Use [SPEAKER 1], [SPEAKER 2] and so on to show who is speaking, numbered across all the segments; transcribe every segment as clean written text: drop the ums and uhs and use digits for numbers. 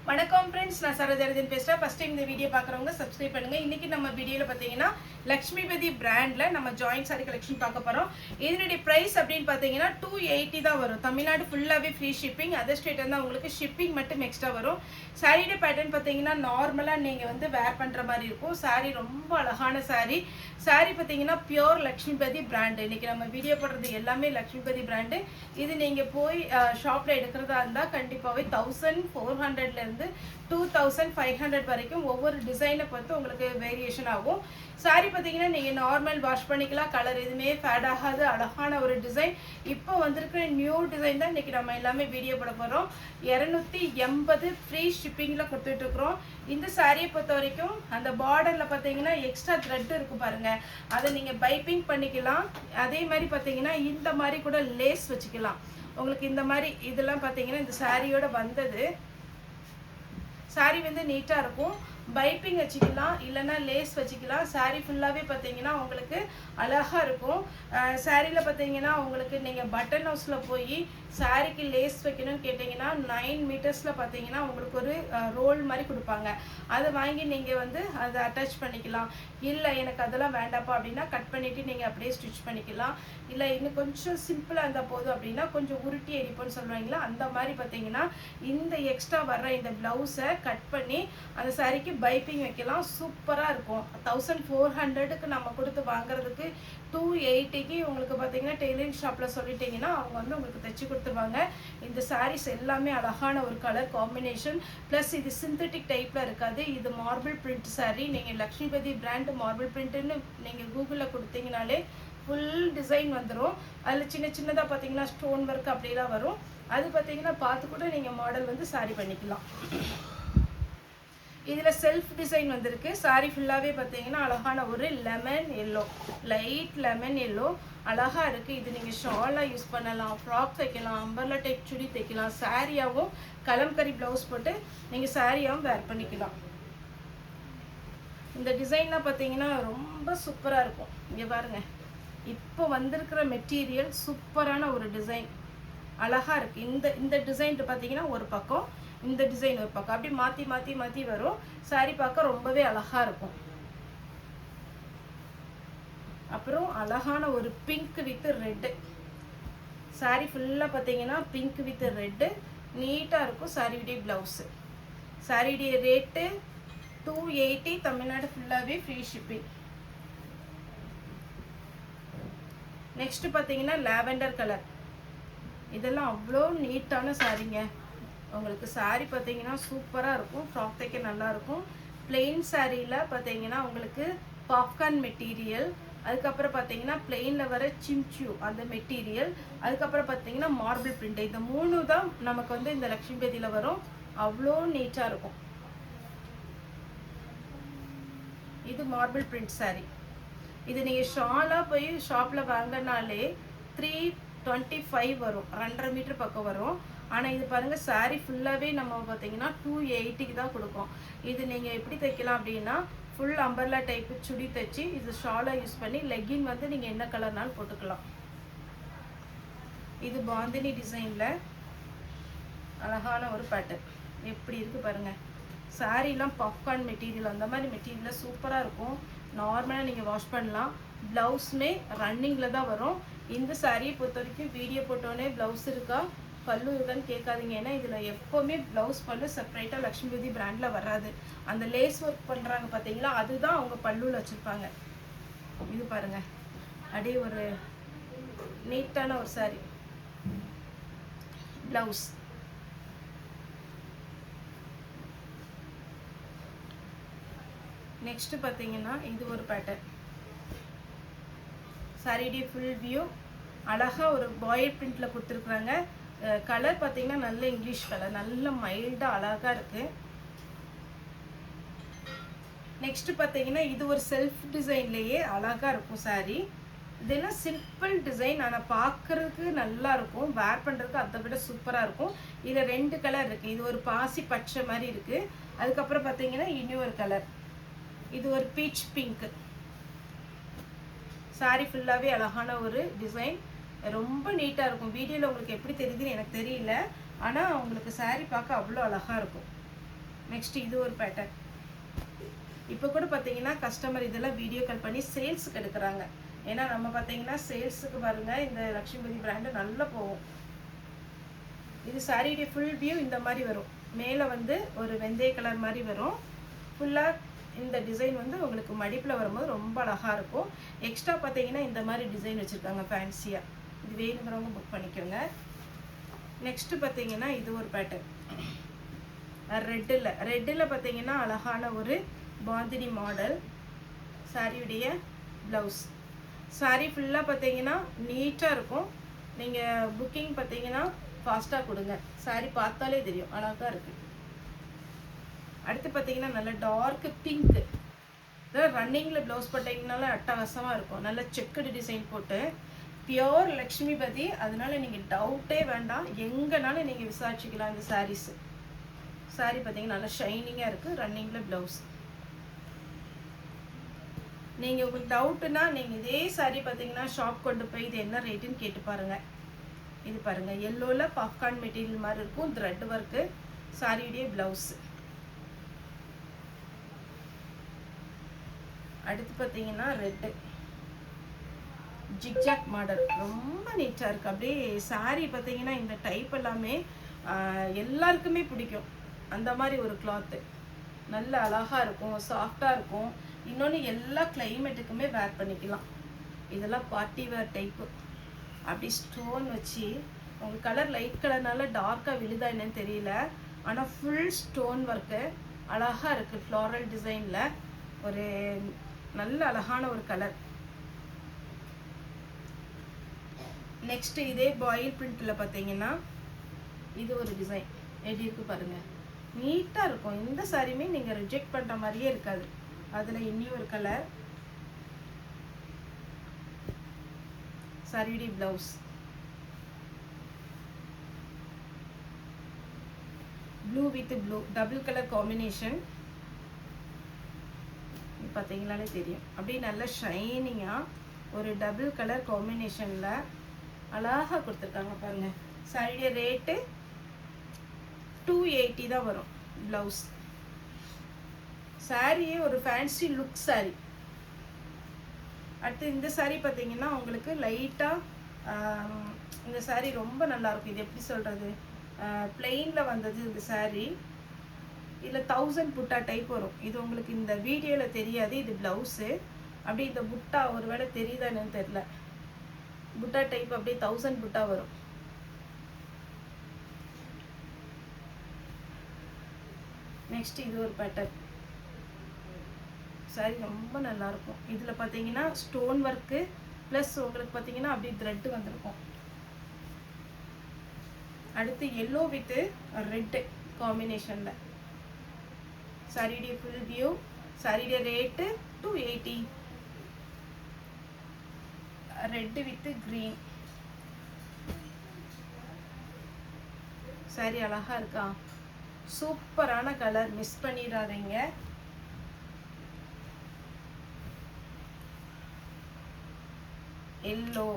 [SPEAKER 1] வணக்கம் ஃப்ரெண்ட்ஸ், நான் சரோஜரஜன் பேசுகிறேன். ஃபஸ்ட் டைம் இந்த வீடியோ பார்க்குறவங்க சப்ஸ்கிரைப் பண்ணுங்கள். இன்றைக்கி நம்ம வீடியோவில் பார்த்தீங்கன்னா லக்ஷ்மிபதி பிராண்டில் நம்ம ஜாயின்ட் சாரி கலெக்ஷன் பார்க்க போகிறோம். இதனுடைய ப்ரைஸ் அப்படின்னு பார்த்தீங்கன்னா 280 தான் வரும். தமிழ்நாடு ஃபுல்லாகவே ஃப்ரீ ஷிப்பிங். அதர் ஸ்டேட் வந்து உங்களுக்கு ஷிப்பிங் மட்டும் எக்ஸ்ட்ரா வரும். சாரியோட பேட்டர்ன் பார்த்தீங்கன்னா நார்மலாக நீங்கள் வந்து வேர் பண்ணுற மாதிரி இருக்கும். சாரி ரொம்ப அழகான சாரி. சாரி பார்த்தீங்கன்னா பியோர் லக்ஷ்மிபதி பிராண்டு. இன்றைக்கி நம்ம வீடியோ போடுறது எல்லாமே லக்ஷ்மிபதி பிராண்டு. இது நீங்கள் போய் ஷாப்பில் எடுக்கிறதா இருந்தால் கண்டிப்பாகவே 1400 2500 வரைக்கும் ஒவ்வொரு டிசைனை பொறுத்து உங்களுக்கு வேரியேஷன் ஆகும். சாரி பார்த்தீங்கன்னா நீங்கள் நார்மல் வாஷ் பண்ணிக்கலாம். கலர் எதுவுமே ஃபேட் ஆகாது. அழகான ஒரு டிசைன். இப்போ வந்திருக்கிற நியூ டிசைன் தான் இன்றைக்கி நம்ம எல்லாமே வீடியோ போட போகிறோம். 280 ஃப்ரீ ஷிப்பிங்கில் கொடுத்துட்ருக்குறோம். இந்த சாரியை பொறுத்த வரைக்கும் அந்த பார்டரில் பார்த்தீங்கன்னா எக்ஸ்ட்ரா த்ரெட் இருக்கும் பாருங்கள், அதை நீங்கள் பைப்பிங் பண்ணிக்கலாம். அதே மாதிரி பார்த்தீங்கன்னா இந்த மாதிரி கூட லேஸ் வச்சுக்கலாம். உங்களுக்கு இந்த மாதிரி இதெல்லாம் பார்த்தீங்கன்னா இந்த சாரியோட வந்தது. சாரி வந்து நீட்டாக இருக்கும். பைப்பிங் வச்சுக்கலாம், இல்லைன்னா லேஸ் வச்சுக்கலாம். சாரி ஃபுல்லாகவே பார்த்தீங்கன்னா உங்களுக்கு அழகாக இருக்கும். சாரியில் பார்த்தீங்கன்னா உங்களுக்கு நீங்கள் பட்டன் ஹவுஸில் போய் சாரிக்கு லேஸ் வைக்கணும்னு கேட்டிங்கன்னா 9 மீட்டர்ஸில் பார்த்தீங்கன்னா உங்களுக்கு ஒரு ரோல் மாதிரி கொடுப்பாங்க. அதை வாங்கி நீங்கள் வந்து அதை அட்டாச் பண்ணிக்கலாம். இல்லை எனக்கு அதெல்லாம் வேண்டாப்பா அப்படின்னா கட் பண்ணிவிட்டு நீங்கள் அப்படியே ஸ்டிச் பண்ணிக்கலாம். இல்லை இன்னும் கொஞ்சம் சிம்பிளாக இருந்தால் போதும் அப்படின்னா கொஞ்சம் உருட்டி எரிப்போன்னு சொல்லுவாங்களா, அந்த மாதிரி பார்த்தீங்கன்னா இந்த எக்ஸ்ட்ரா வர்ற இந்த ப்ளவுஸை கட் பண்ணி அந்த சாரிக்கு பைப்பிங் வைக்கலாம். சூப்பராக இருக்கும். 1400க்கு நம்ம கொடுத்து வாங்குறதுக்கு 280க்கு உங்களுக்கு பார்த்தீங்கன்னா டெய்லரிங் ஷாப்பில் சொல்லிட்டீங்கன்னா அவங்க வந்து உங்களுக்கு தைச்சி கொடுத்துருவாங்க. இந்த சாரீஸ் எல்லாமே அழகான ஒரு கலர் காம்பினேஷன். ப்ளஸ் இது சிந்தட்டிக் டைப்பில் இருக்காது. இது மார்பிள் பிரிண்ட் சாரீ. நீங்கள் லக்ஷ்மிபதி பிராண்ட் மார்பிள் பிரிண்ட்டுன்னு நீங்கள் கூகுளில் கொடுத்தீங்கனாலே ஃபுல் டிசைன் வந்துடும். அதில் சின்ன சின்னதாக பார்த்தீங்கன்னா ஸ்டோன் ஒர்க் அப்படிலாம் வரும். அது பார்த்தீங்கன்னா பார்த்து கூட நீங்கள் மாடல் வந்து சாரி பண்ணிக்கலாம். இதில் செல்ஃப் டிசைன் வந்திருக்கு. சாரி ஃபுல்லாகவே பார்த்தீங்கன்னா அழகான ஒரு lemon yellow, light lemon yellow அழகாக இருக்குது. இது நீங்கள் ஷாலாக யூஸ் பண்ணலாம், ஃப்ராக் தைக்கலாம், அம்பர்லா டைப் சுடி தைக்கலாம். சாரியாகவும் கலம்கரி ப்ளவுஸ் போட்டு நீங்கள் சாரியாகவும் வேர் பண்ணிக்கலாம். இந்த டிசைன்லாம் பார்த்தீங்கன்னா ரொம்ப சூப்பராக இருக்கும். இங்கே பாருங்கள், இப்போ வந்திருக்கிற மெட்டீரியல் சூப்பரான ஒரு டிசைன் அழகாக இருக்குது. இந்த டிசைன் பார்த்தீங்கன்னா ஒரு பக்கம், இந்த டிசைன் ஒரு பக்கம், அப்படி மாற்றி மாற்றி மாற்றி வரும். சாரி பார்க்க ரொம்பவே அழகாக இருக்கும். அப்புறம் அழகான ஒரு பிங்க் வித் ரெட்டு. சாரி ஃபுல்லாக பார்த்தீங்கன்னா பிங்க் வித் ரெட்டு நீட்டாக இருக்கும். சாரியுடைய ப்ளவுஸு. சாரியுடைய ரேட்டு 280. தமிழ்நாடு ஃபுல்லாகவே ஃப்ரீ ஷிப்பிங். நெக்ஸ்ட்டு பார்த்தீங்கன்னா லாவெண்டர் கலர். இதெல்லாம் அவ்வளோ நீட்டான சாரிங்க. உங்களுக்கு சாரி பார்த்தீங்கன்னா சூப்பராக இருக்கும். ஃப்ராக் தைக்க நல்லாயிருக்கும். பிளெயின் சாரியில் பார்த்தீங்கன்னா உங்களுக்கு பாப்கார்ன் மெட்டீரியல், அதுக்கப்புறம் பார்த்தீங்கன்னா பிளெயினில் வர சிம்ச்சியூ அந்த மெட்டீரியல், அதுக்கப்புறம் பார்த்தீங்கன்னா மார்பிள் பிரிண்ட். இந்த 3 தான் நமக்கு வந்து இந்த லக்ஷ்மிபதியில் வரும். அவ்வளோ நீட்டாக இருக்கும். இது மார்பிள் பிரிண்ட் சாரி. இது நீங்கள் ஷாலாக போய் ஷாப்பில் வாங்கினாலே 325 வரும். 2.5 மீட்டர் பக்கம் வரும். ஆனால் இது பாருங்கள், சாரீ ஃபுல்லாகவே நம்ம பார்த்தீங்கன்னா 280க்கு தான் கொடுக்கும். இது நீங்கள் எப்படி தைக்கலாம் அப்படின்னா ஃபுல் அம்பர்லா டைப்பு சுடி தைச்சி இது ஷாலாக யூஸ் பண்ணி லெக்கின் வந்து நீங்கள் என்ன கலர்னாலும் போட்டுக்கலாம். இது பாந்தினி டிசைனில் அழகான ஒரு பேட்டர்ன் எப்படி இருக்குது பாருங்கள். சாரீலாம் பாப்கார்ன் மெட்டீரியல் அந்த மாதிரி மெட்டீரியலில் சூப்பராக இருக்கும். நார்மலாக நீங்கள் வாஷ் பண்ணலாம். ப்ளவுஸுமே ரன்னிங்கில் தான் வரும். இந்த சாரியை பொறுத்த வரைக்கும் வீடியோ போட்டோன்னே ப்ளவுஸ் இருக்கா பல்லு இருக்கான்னு கேட்காதீங்க. ஏன்னா இதில் எப்போவுமே ப்ளவுஸ் பல்லு செப்பரேட்டாக லக்ஷ்மிபதி பிராண்டில் வராது. அந்த லேஸ் ஒர்க் பண்ணுறாங்க பார்த்தீங்களா, அதுதான் அவங்க பல்லுவில் வச்சுருப்பாங்க. இது பாருங்கள், அப்படியே ஒரு நீட்டான ஒரு சாரி. ப்ளவுஸ் நெக்ஸ்ட்டு பார்த்தீங்கன்னா இது ஒரு பேட்டர்ன். சாரியுடைய ஃபுல் வியூ அழகாக ஒரு பாயில் பிரிண்டில் கொடுத்துருக்குறாங்க. கலர் பார்த்தீங்கன்னா நல்ல இங்கிலீஷ் கலர், நல்ல மைல்டாக அழகாக இருக்குது. நெக்ஸ்ட்டு பார்த்தீங்கன்னா இது ஒரு செல்ஃப் டிசைன்லேயே அழகாக இருக்கும் சாரி. இதெல்லாம் சிம்பிள் டிசைன், ஆனால் பார்க்குறதுக்கு நல்லா இருக்கும். வேர் பண்ணுறதுக்கு அதை விட சூப்பராக இருக்கும். இதில் 2 கலர் இருக்குது. இது ஒரு பாசி பச்சை மாதிரி இருக்குது. அதுக்கப்புறம் பார்த்தீங்கன்னா இன்னொரு கலர், இது ஒரு பீச் பிங்க். சாரி ஃபுல்லாகவே அழகான ஒரு டிசைன், ரொம்ப நீட்டாக இருக்கும். வீடியோவில் உங்களுக்கு எப்படி தெரியுதுன்னு எனக்கு தெரியல, ஆனால் உங்களுக்கு சாரி பார்க்க அவ்வளோ அழகாக இருக்கும். நெக்ஸ்ட் இது ஒரு பேட்டர்ன். இப்போ கூட பார்த்தீங்கன்னா கஸ்டமர் இதெல்லாம் வீடியோ கால் பண்ணி சேல்ஸுக்கு எடுக்கிறாங்க. ஏன்னா நம்ம பார்த்தீங்கன்னா சேல்ஸுக்கு பாருங்கள் இந்த லக்ஷ்மிபதி பிராண்டு நல்லா போகும். இது சாரியுடைய ஃபுல் வியூ இந்த மாதிரி வரும். மேலே வந்து ஒரு வெந்தய கலர் மாதிரி வரும். ஃபுல்லாக இந்த டிசைன் வந்து உங்களுக்கு மடிப்பில் வரும்போது ரொம்ப அழகாக இருக்கும். எக்ஸ்ட்ரா பார்த்தீங்கன்னா இந்த மாதிரி டிசைன் வச்சுருக்காங்க ஃபேன்சியாக. இது வேணுங்கிறவங்க புக் பண்ணிக்கோங்க. நெக்ஸ்ட்டு பார்த்தீங்கன்னா இது ஒரு பேட்டர்ன். ரெட்டில் பார்த்தீங்கன்னா அழகான ஒரு பாந்தினி மாடல். சாரியுடைய ப்ளவுஸ். சாரி ஃபுல்லாக பார்த்தீங்கன்னா நீட்டாக இருக்கும். நீங்கள் புக்கிங் பார்த்தீங்கன்னா ஃபாஸ்ட்டாக கொடுங்க. சாரி பார்த்தாலே தெரியும் அழகாக இருக்குது. அடுத்து பார்த்தீங்கன்னா நல்ல டார்க் பிங்க்கு. ரன்னிங்கில் ப்ளவுஸ் போட்டிங்கனால அட்டகாசமாக இருக்கும். நல்ல செக்குடு டிசைன் போட்டு பியோர் லக்ஷ்மிபதி. அதனால நீங்கள் டவுட்டே வேண்டாம், எங்கேனாலும் நீங்கள் விசாரிச்சுக்கலாம். இந்த சாரீஸு சாரி பார்த்தீங்கன்னா நல்லா ஷைனிங்காக இருக்குது. ரன்னிங்கில் ப்ளவுஸ். நீங்கள் உங்களுக்கு டவுட்டுன்னா நீங்கள் இதே சாரி பார்த்தீங்கன்னா ஷாப் கொண்டு போய் இது என்ன ரேட்டுன்னு கேட்டு பாருங்கள். இது பாருங்கள் எல்லோவில் பாப்கார்ன் மெட்டீரியல் மாதிரி இருக்கும். Thread work. சாரியுடைய ப்ளவுஸு. அடுத்து பார்த்தீங்கன்னா ரெட்டு ஜிக்ஜாக் மாடல். ரொம்ப நீட்டாக இருக்குது. அப்படியே சாரி பார்த்தீங்கன்னா இந்த டைப் எல்லாமே எல்லாருக்குமே பிடிக்கும். அந்த மாதிரி ஒரு கிளாத்து நல்ல அழகாக இருக்கும், சாஃப்டாக இருக்கும். இன்னொன்று எல்லா கிளைமேட்டுக்குமே வேர் பண்ணிக்கலாம். இதெல்லாம் பார்ட்டி வேர் டைப்பு. அப்படி ஸ்டோன் வச்சு உங்கள் கலர் லைட் கலர்னால டார்க்காக விழுதா என்னன்னு தெரியல. ஆனால் ஃபுல் ஸ்டோன் ஒர்க்கு அழகாக இருக்குது. ஃப்ளாரல் டிசைனில் ஒரு நல்ல அழகான ஒரு கலர். நெக்ஸ்ட் இதே பாயில் பிரிண்டில் பார்த்தீங்கன்னா இது ஒரு டிசைன் எப்படி இருக்குது பாருங்கள். நீட்டாக இருக்கும். இந்த சாரியுமே நீங்கள் ரிஜெக்ட் பண்ணுற மாதிரியே இருக்காது. அதில் இன்னும் ஒரு கலர். சாரியுடைய blouse. Blue with blue double colour combination. பார்த்தீங்களாலே தெரியும். அப்படியே நல்ல ஷைனிங்காக ஒரு டபுள் கலர் காம்பினேஷனில் அழகாக கொடுத்துருக்காங்க பாருங்கள். சாரியுடைய ரேட்டு 280 தான் வரும் ப்ளவுஸ். சாரியே ஒரு ஃபேன்சி லுக் சாரி. அடுத்து இந்த சாரீ பார்த்தீங்கன்னா உங்களுக்கு லைட்டாக இந்த சாரீ ரொம்ப நல்லாயிருக்கும். இது எப்படி சொல்கிறது, பிளெயினில் வந்தது இந்த சாரீ. இதில் 1000 புட்டா டைப் வரும். இது உங்களுக்கு இந்த வீடியோவில் தெரியாது. இது ப்ளவுஸு. அப்படி இந்த புட்டா ஒரு வேளை தெரியுதான்னு தெரில. புட்டா டைப் அப்படியே 1000 புட்டா வரும். நெக்ஸ்ட் இது ஒரு பேட்டர்ன். சாரி ரொம்ப நல்லாயிருக்கும். இதில் பார்த்தீங்கன்னா ஸ்டோன் ஒர்க்கு ப்ளஸ் உங்களுக்கு பார்த்தீங்கன்னா அப்படி த்ரெட்டு வந்திருக்கும். அடுத்து எல்லோ வித்து ரெட்டு காம்பினேஷனில் சாரியுடைய ஃபுல் வியூ. சாரியுடைய rate 280. Red with green. Sorry அழகாக இருக்கா? சூப்பரான கலர், மிஸ் பண்ணிடாதீங்க. எல்லோ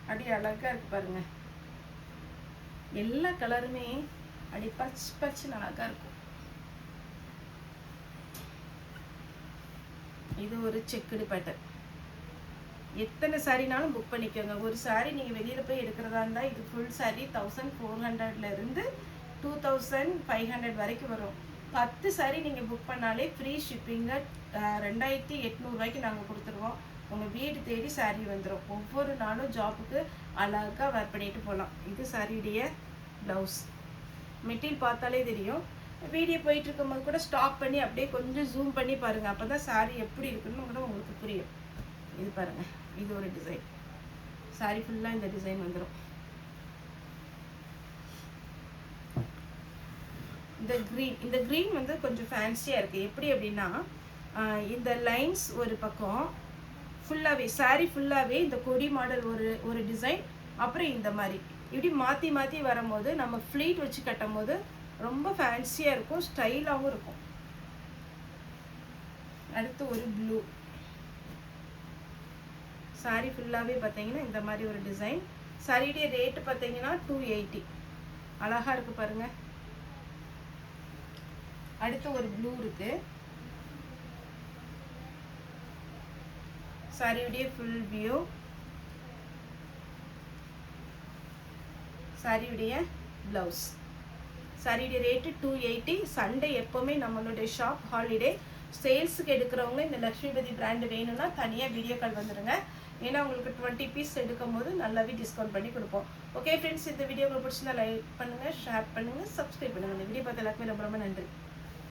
[SPEAKER 1] அப்படி அழகாக இருக்கு பாருங்க. எல்லா கலருமே அப்படி பச்சை பச்சை அழகாக இருக்கும். இது ஒரு செக்குடு பேட்டர்ன். எத்தனை சாரினாலும் புக் பண்ணிக்கோங்க. ஒரு சாரி நீங்கள் வெளியில் போய் எடுக்கிறதா இருந்தால் இது ஃபுல் சாரி 1400 2500 வரைக்கும் வரும். 10 சாரி நீங்கள் புக் பண்ணாலே ஃப்ரீ ஷிப்பிங்க 2800 நாங்கள் கொடுத்துருவோம். உங்கள் வீடு தேடி சாரி வந்துடும். ஒவ்வொரு நாளும் ஜாப்புக்கு அழகாக வேர் பண்ணிட்டு போகலாம். இது சாரியுடைய ப்ளவுஸ். மெட்டீரியல் பார்த்தாலே தெரியும். வீடியோ போயிட்டு இருக்கும்போது கூட ஸ்டாப் பண்ணி அப்படியே கொஞ்சம் ஜூம் பண்ணி பாருங்கள். அப்போ தான் சாரி எப்படி இருக்குன்னு கூட உங்களுக்கு புரியும். இது பாருங்கள், இது ஒரு டிசைன். சாரி ஃபுல்லாக இந்த டிசைன் வந்துடும். இந்த க்ரீன் வந்து கொஞ்சம் ஃபேன்சியாக இருக்குது. எப்படி அப்படின்னா இந்த லைன்ஸ் ஒரு பக்கம் ஃபுல்லாகவே சாரி ஃபுல்லாகவே இந்த கொடி மாடல் ஒரு டிசைன், அப்புறம் இந்த மாதிரி இப்படி மாற்றி மாற்றி வரும்போது நம்ம ஃப்ளீட் வச்சு கட்டும் போது ரொம்ப ஃபேன்சியாக இருக்கும், ஸ்டைலாகவும் இருக்கும். அடுத்து ஒரு ப்ளூ சாரி ஃபுல்லாகவே பார்த்தீங்கன்னா இந்த மாதிரி ஒரு டிசைன். சாரியுடைய ரேட்டு பார்த்தீங்கன்னா 280. அழகாக இருக்குது பாருங்கள். அடுத்து ஒரு ப்ளூ இருக்கு. சாரியுடைய ஃபுல் வியூ, சாரியுடைய பிளவுஸ். சாரியுடைய ரேட்டு 280. சண்டே எப்போவுமே நம்மளுடைய ஷாப் ஹாலிடே. சேல்ஸுக்கு எடுக்கிறவங்க இந்த லக்ஷ்மிபதி பிராண்டு வேணும்னா தனியாக வீடியோ கால் வந்துடுங்க. ஏன்னா உங்களுக்கு 20 பீஸ் எடுக்கும் போது நல்லாவே டிஸ்கவுண்ட் பண்ணி கொடுப்போம். ஓகே ஃப்ரெண்ட்ஸ், இந்த வீடியோ உங்களுக்கு பிடிச்சிருந்தா லைக் பண்ணுங்கள், ஷேர் பண்ணுங்கள், சப்ஸ்கிரைப் பண்ணுங்கள். இந்த வீடியோ பார்த்த எல்லாருக்குமே ரொம்ப ரொம்ப நன்றி.